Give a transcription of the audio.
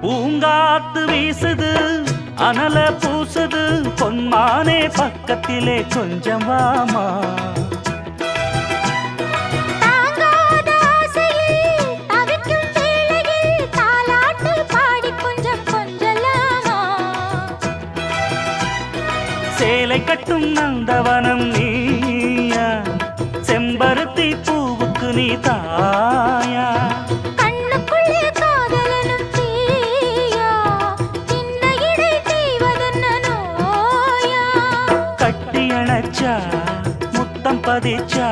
பூங்காத்து வீசுது அனல பூசுது பொன்மானே பக்கத்திலே கொஞ்சம் வாமா சேலை கட்டும் நந்தவனம் நீயா செம்பருத்தி பூவுக்கு நீ தாயா கண்ணுக்குள்ளே காதலனும் தீயா சின்ன இடை தீவதென்ன நோயா கட்டி அணைச்சா முத்தம் பதிச்சா